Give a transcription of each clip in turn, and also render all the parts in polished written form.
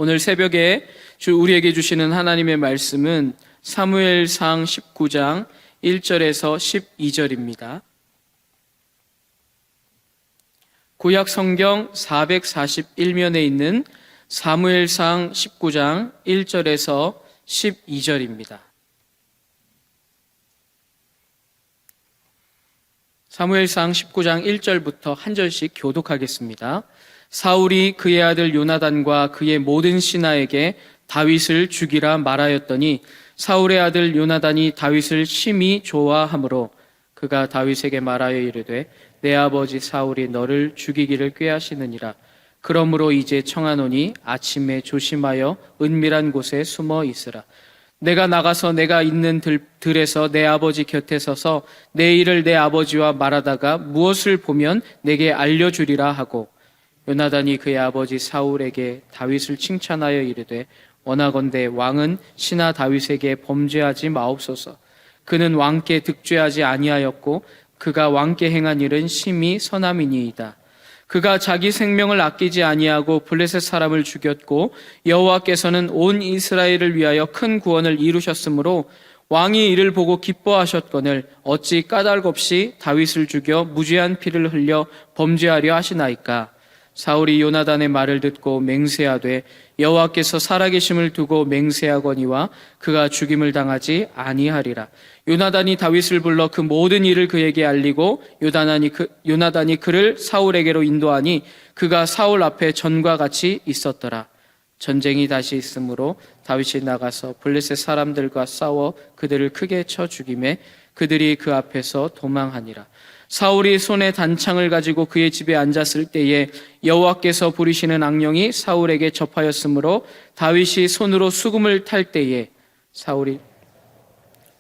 오늘 새벽에 우리에게 주시는 하나님의 말씀은 사무엘상 19장 1절에서 12절입니다. 구약 성경 441면에 있는 사무엘상 19장 1절에서 12절입니다. 사무엘상 19장 1절부터 한 절씩 교독하겠습니다. 사울이 그의 아들 요나단과 그의 모든 신하에게 다윗을 죽이라 말하였더니 사울의 아들 요나단이 다윗을 심히 좋아하므로 그가 다윗에게 말하여 이르되 내 아버지 사울이 너를 죽이기를 꾀하시느니라. 그러므로 이제 청하노니 아침에 조심하여 은밀한 곳에 숨어 있으라. 내가 나가서 내가 있는 들에서 내 아버지 곁에 서서 내 일을 내 아버지와 말하다가 무엇을 보면 내게 알려주리라 하고, 요나단이 그의 아버지 사울에게 다윗을 칭찬하여 이르되 원하건대 왕은 신하 다윗에게 범죄하지 마옵소서. 그는 왕께 득죄하지 아니하였고 그가 왕께 행한 일은 심히 선함이니이다. 그가 자기 생명을 아끼지 아니하고 블레셋 사람을 죽였고 여호와께서는 온 이스라엘을 위하여 큰 구원을 이루셨으므로 왕이 이를 보고 기뻐하셨거늘 어찌 까닭 없이 다윗을 죽여 무죄한 피를 흘려 범죄하려 하시나이까. 사울이 요나단의 말을 듣고 맹세하되 여호와께서 살아계심을 두고 맹세하거니와 그가 죽임을 당하지 아니하리라. 요나단이 다윗을 불러 그 모든 일을 그에게 알리고 요나단이 그를 사울에게로 인도하니 그가 사울 앞에 전과 같이 있었더라. 전쟁이 다시 있으므로 다윗이 나가서 블레셋 사람들과 싸워 그들을 크게 쳐 죽이매 그들이 그 앞에서 도망하니라. 사울이 손에 단창을 가지고 그의 집에 앉았을 때에 여호와께서 부리시는 악령이 사울에게 접하였으므로 다윗이 손으로 수금을 탈 때에 사울이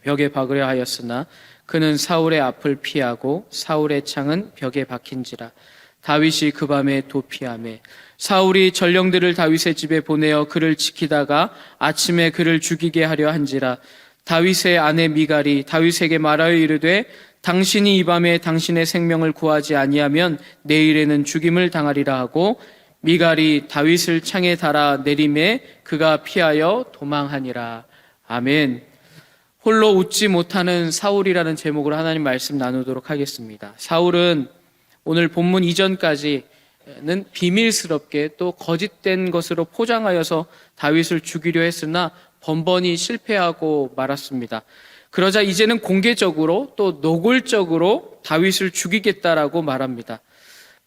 벽에 박으려 하였으나 그는 사울의 앞을 피하고 사울의 창은 벽에 박힌지라. 다윗이 그 밤에 도피하매 사울이 전령들을 다윗의 집에 보내어 그를 지키다가 아침에 그를 죽이게 하려 한지라. 다윗의 아내 미갈이 다윗에게 말하여 이르되 당신이 이 밤에 당신의 생명을 구하지 아니하면 내일에는 죽임을 당하리라 하고 미갈이 다윗을 창에 달아 내림에 그가 피하여 도망하니라. 아멘. 홀로 웃지 못하는 사울이라는 제목으로 하나님 말씀 나누도록 하겠습니다. 사울은 오늘 본문 이전까지는 비밀스럽게 또 거짓된 것으로 포장하여서 다윗을 죽이려 했으나 번번이 실패하고 말았습니다. 그러자 이제는 공개적으로 또 노골적으로 다윗을 죽이겠다라고 말합니다.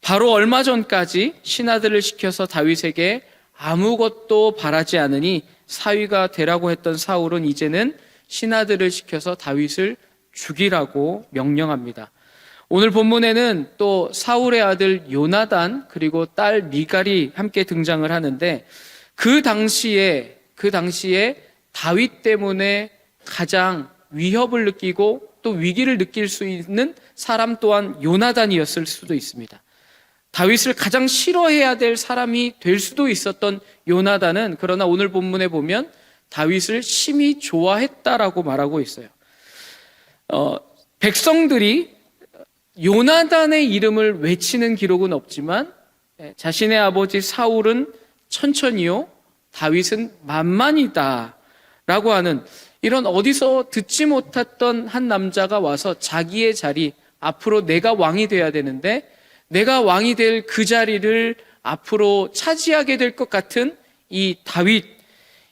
바로 얼마 전까지 신하들을 시켜서 다윗에게 아무것도 바라지 않으니 사위가 되라고 했던 사울은 이제는 신하들을 시켜서 다윗을 죽이라고 명령합니다. 오늘 본문에는 또 사울의 아들 요나단 그리고 딸 미갈이 함께 등장을 하는데 그 당시에 다윗 때문에 가장 위협을 느끼고 또 위기를 느낄 수 있는 사람 또한 요나단이었을 수도 있습니다. 다윗을 가장 싫어해야 될 사람이 될 수도 있었던 요나단은 그러나 오늘 본문에 보면 다윗을 심히 좋아했다라고 말하고 있어요. 백성들이 요나단의 이름을 외치는 기록은 없지만 자신의 아버지 사울은 천천히요, 다윗은 만만이다 라고 하는 이런 어디서 듣지 못했던 한 남자가 와서 자기의 자리, 앞으로 내가 왕이 돼야 되는데 내가 왕이 될 그 자리를 앞으로 차지하게 될 것 같은 이 다윗,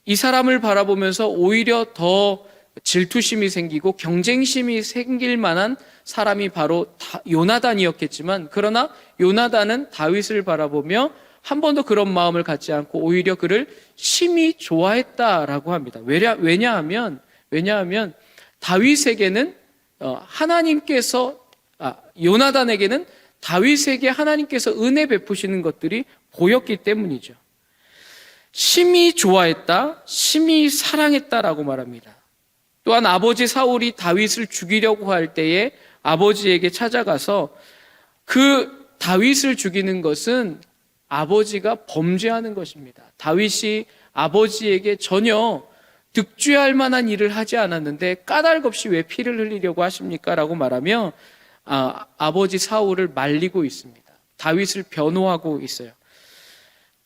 이 사람을 바라보면서 오히려 더 질투심이 생기고 경쟁심이 생길 만한 사람이 바로 요나단이었겠지만 그러나 요나단은 다윗을 바라보며 한 번도 그런 마음을 갖지 않고 오히려 그를 심히 좋아했다라고 합니다. 왜냐하면 다윗에게는 요나단에게는 다윗에게 하나님께서 은혜 베푸시는 것들이 보였기 때문이죠. 심히 좋아했다, 심히 사랑했다라고 말합니다. 또한 아버지 사울이 다윗을 죽이려고 할 때에 아버지에게 찾아가서 그 다윗을 죽이는 것은 아버지가 범죄하는 것입니다. 다윗이 아버지에게 전혀 득죄할 만한 일을 하지 않았는데 까닭 없이 왜 피를 흘리려고 하십니까? 라고 말하며 아버지 사울을 말리고 있습니다. 다윗을 변호하고 있어요.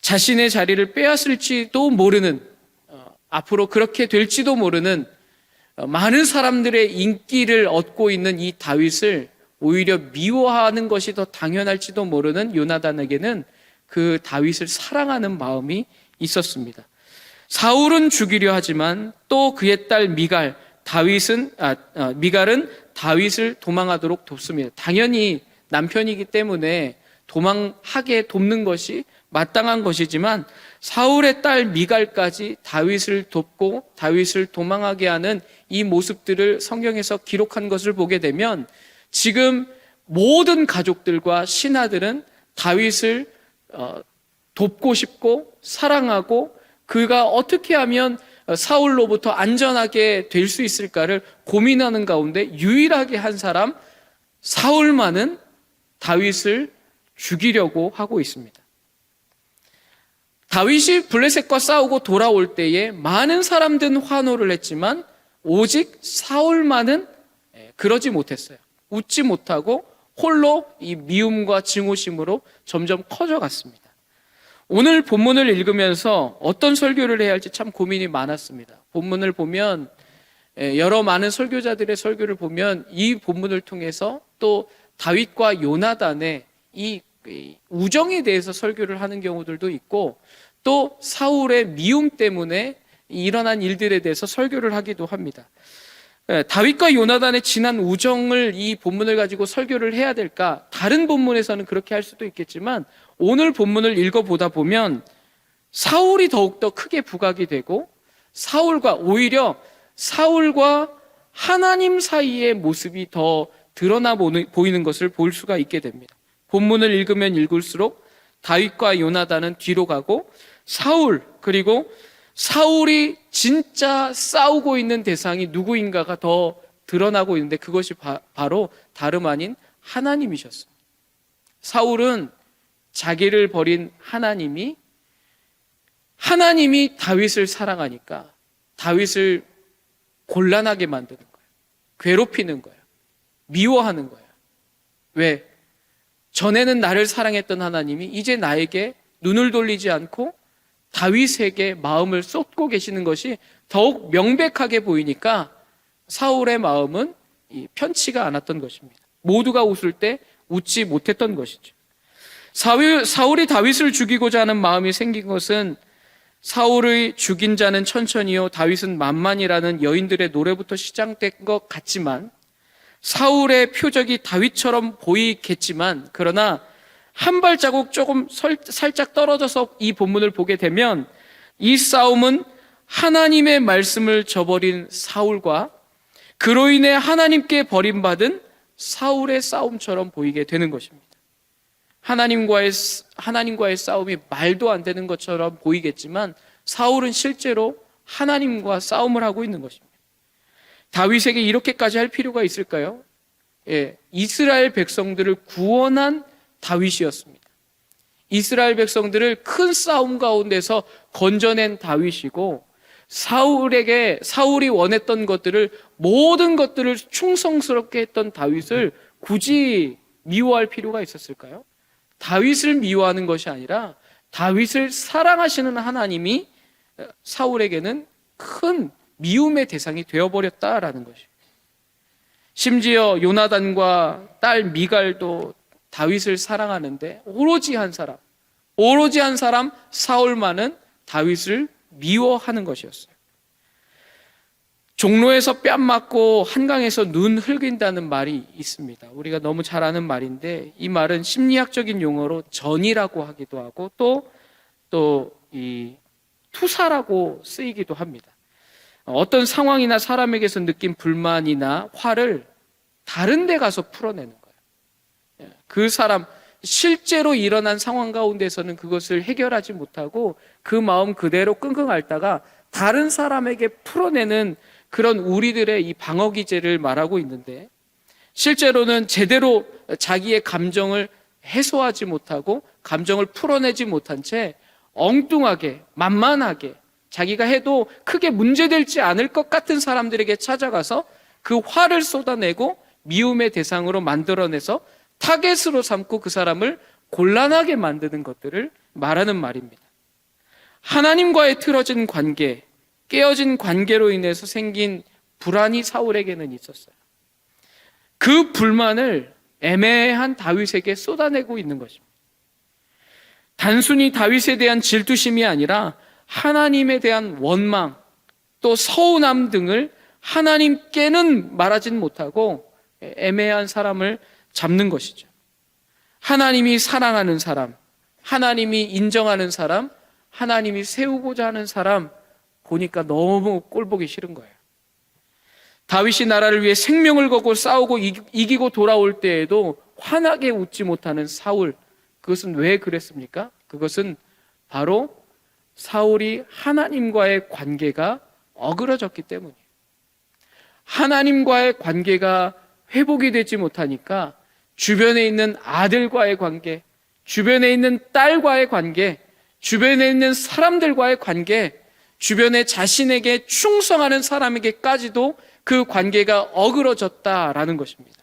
자신의 자리를 빼앗을지도 모르는, 앞으로 그렇게 될지도 모르는 많은 사람들의 인기를 얻고 있는 이 다윗을 오히려 미워하는 것이 더 당연할지도 모르는 요나단에게는 그 다윗을 사랑하는 마음이 있었습니다. 사울은 죽이려 하지만 또 그의 딸 미갈은 다윗을 도망하도록 돕습니다. 당연히 남편이기 때문에 도망하게 돕는 것이 마땅한 것이지만 사울의 딸 미갈까지 다윗을 돕고 다윗을 도망하게 하는 이 모습들을 성경에서 기록한 것을 보게 되면 지금 모든 가족들과 신하들은 다윗을 돕고 싶고 사랑하고 그가 어떻게 하면 사울로부터 안전하게 될 수 있을까를 고민하는 가운데 유일하게 한 사람 사울만은 다윗을 죽이려고 하고 있습니다. 다윗이 블레셋과 싸우고 돌아올 때에 많은 사람들은 환호를 했지만 오직 사울만은 그러지 못했어요. 웃지 못하고 홀로 이 미움과 증오심으로 점점 커져갔습니다. 오늘 본문을 읽으면서 어떤 설교를 해야 할지 참 고민이 많았습니다. 본문을 보면 여러 많은 설교자들의 설교를 보면 이 본문을 통해서 또 다윗과 요나단의 이 우정에 대해서 설교를 하는 경우들도 있고 또 사울의 미움 때문에 일어난 일들에 대해서 설교를 하기도 합니다. 다윗과 요나단의 진한 우정을 이 본문을 가지고 설교를 해야 될까? 다른 본문에서는 그렇게 할 수도 있겠지만 오늘 본문을 읽어보다 보면 사울이 더욱더 크게 부각이 되고 오히려 사울과 하나님 사이의 모습이 더 드러나 보이는 것을 볼 수가 있게 됩니다. 본문을 읽으면 읽을수록 다윗과 요나단은 뒤로 가고 그리고 사울이 진짜 싸우고 있는 대상이 누구인가가 더 드러나고 있는데 그것이 바로 다름 아닌 하나님이셨습니다. 사울은 자기를 버린 하나님이 다윗을 사랑하니까 다윗을 곤란하게 만드는 거예요. 괴롭히는 거예요. 미워하는 거예요. 왜? 전에는 나를 사랑했던 하나님이 이제 나에게 눈을 돌리지 않고 다윗에게 마음을 쏟고 계시는 것이 더욱 명백하게 보이니까 사울의 마음은 편치가 않았던 것입니다. 모두가 웃을 때 웃지 못했던 것이죠. 사울이 다윗을 죽이고자 하는 마음이 생긴 것은 사울의 죽인 자는 천천히요 다윗은 만만이라는 여인들의 노래부터 시작된 것 같지만 사울의 표적이 다윗처럼 보이겠지만 그러나 한 발자국 조금 살짝 떨어져서 이 본문을 보게 되면 이 싸움은 하나님의 말씀을 저버린 사울과 그로 인해 하나님께 버림받은 사울의 싸움처럼 보이게 되는 것입니다. 하나님과의 싸움이 말도 안 되는 것처럼 보이겠지만 사울은 실제로 하나님과 싸움을 하고 있는 것입니다. 다윗에게 이렇게까지 할 필요가 있을까요? 이스라엘 백성들을 구원한 다윗이었습니다. 이스라엘 백성들을 큰 싸움 가운데서 건져낸 다윗이고 사울이 원했던 모든 것들을 충성스럽게 했던 다윗을 굳이 미워할 필요가 있었을까요? 다윗을 미워하는 것이 아니라 다윗을 사랑하시는 하나님이 사울에게는 큰 미움의 대상이 되어버렸다라는 것입니다. 심지어 요나단과 딸 미갈도 다윗을 사랑하는데 오로지 한 사람 사울만은 다윗을 미워하는 것이었어요. 종로에서 뺨 맞고 한강에서 눈 흘긴다는 말이 있습니다. 우리가 너무 잘 아는 말인데 이 말은 심리학적인 용어로 전이라고 하기도 하고 또 이 투사라고 쓰이기도 합니다. 어떤 상황이나 사람에게서 느낀 불만이나 화를 다른 데 가서 풀어내는 거예요. 그 사람 실제로 일어난 상황 가운데서는 그것을 해결하지 못하고 그 마음 그대로 끙끙 앓다가 다른 사람에게 풀어내는 그런 우리들의 이 방어기제를 말하고 있는데 실제로는 제대로 자기의 감정을 해소하지 못하고 감정을 풀어내지 못한 채 엉뚱하게 만만하게 자기가 해도 크게 문제되지 않을 것 같은 사람들에게 찾아가서 그 화를 쏟아내고 미움의 대상으로 만들어내서 타겟으로 삼고 그 사람을 곤란하게 만드는 것들을 말하는 말입니다. 하나님과의 틀어진 관계, 깨어진 관계로 인해서 생긴 불안이 사울에게는 있었어요. 그 불만을 애매한 다윗에게 쏟아내고 있는 것입니다. 단순히 다윗에 대한 질투심이 아니라 하나님에 대한 원망, 또 서운함 등을 하나님께는 말하진 못하고 애매한 사람을 잡는 것이죠. 하나님이 사랑하는 사람, 하나님이 인정하는 사람, 하나님이 세우고자 하는 사람 보니까 너무 꼴보기 싫은 거예요. 다윗이 나라를 위해 생명을 걸고 싸우고 이기고 돌아올 때에도 환하게 웃지 못하는 사울, 그것은 왜 그랬습니까? 그것은 바로 사울이 하나님과의 관계가 어그러졌기 때문이에요. 하나님과의 관계가 회복이 되지 못하니까 주변에 있는 아들과의 관계, 주변에 있는 딸과의 관계, 주변에 있는 사람들과의 관계, 주변에 자신에게 충성하는 사람에게까지도 그 관계가 어그러졌다라는 것입니다.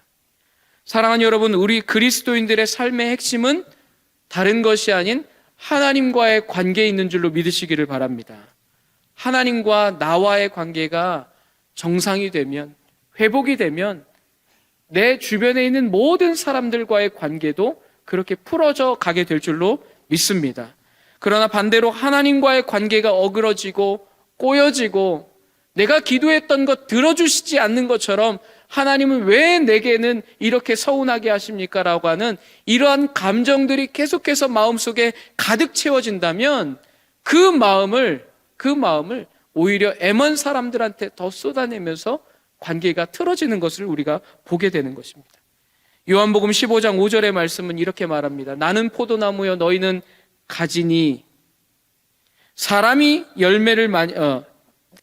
사랑하는 여러분, 우리 그리스도인들의 삶의 핵심은 다른 것이 아닌 하나님과의 관계에 있는 줄로 믿으시기를 바랍니다. 하나님과 나와의 관계가 정상이 되면, 회복이 되면 내 주변에 있는 모든 사람들과의 관계도 그렇게 풀어져 가게 될 줄로 믿습니다. 그러나 반대로 하나님과의 관계가 어그러지고 꼬여지고 내가 기도했던 것 들어주시지 않는 것처럼 하나님은 왜 내게는 이렇게 서운하게 하십니까? 라고 하는 이러한 감정들이 계속해서 마음속에 가득 채워진다면 그 마음을 오히려 애먼 사람들한테 더 쏟아내면서 관계가 틀어지는 것을 우리가 보게 되는 것입니다. 요한복음 15장 5절의 말씀은 이렇게 말합니다. 나는 포도나무여 너희는 가지니 사람이 열매를 많이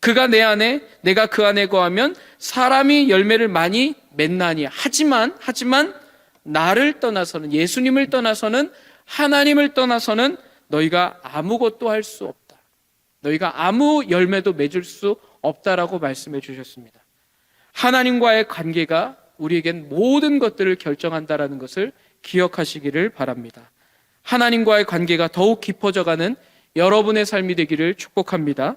그가 내 안에 내가 그 안에 거하면 사람이 열매를 많이 맺나니 하지만 나를 떠나서는, 예수님을 떠나서는, 하나님을 떠나서는 너희가 아무것도 할 수 없다. 너희가 아무 열매도 맺을 수 없다라고 말씀해 주셨습니다. 하나님과의 관계가 우리에겐 모든 것들을 결정한다라는 것을 기억하시기를 바랍니다. 하나님과의 관계가 더욱 깊어져가는 여러분의 삶이 되기를 축복합니다.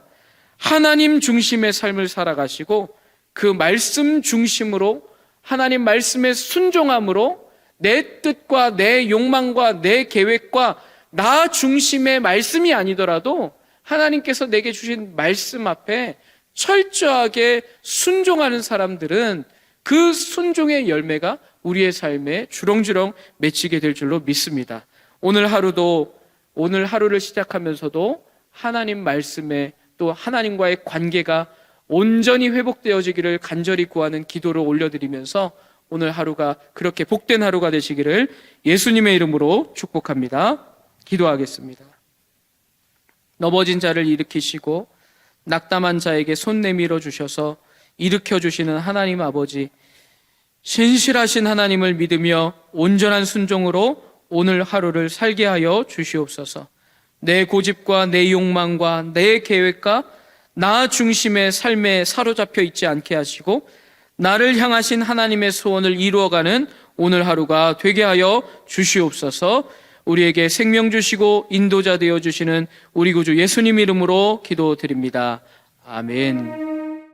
하나님 중심의 삶을 살아가시고 그 말씀 중심으로, 하나님 말씀의 순종함으로 내 뜻과 내 욕망과 내 계획과 나 중심의 말씀이 아니더라도 하나님께서 내게 주신 말씀 앞에 철저하게 순종하는 사람들은 그 순종의 열매가 우리의 삶에 주렁주렁 맺히게 될 줄로 믿습니다. 오늘 하루를 시작하면서도 하나님 말씀에 또 하나님과의 관계가 온전히 회복되어지기를 간절히 구하는 기도를 올려드리면서 오늘 하루가 그렇게 복된 하루가 되시기를 예수님의 이름으로 축복합니다. 기도하겠습니다. 넘어진 자를 일으키시고 낙담한 자에게 손 내밀어 주셔서 일으켜 주시는 하나님 아버지, 신실하신 하나님을 믿으며 온전한 순종으로 오늘 하루를 살게 하여 주시옵소서. 내 고집과 내 욕망과 내 계획과 나 중심의 삶에 사로잡혀 있지 않게 하시고 나를 향하신 하나님의 소원을 이루어가는 오늘 하루가 되게 하여 주시옵소서. 우리에게 생명 주시고 인도자 되어 주시는 우리 구주 예수님 이름으로 기도드립니다. 아멘.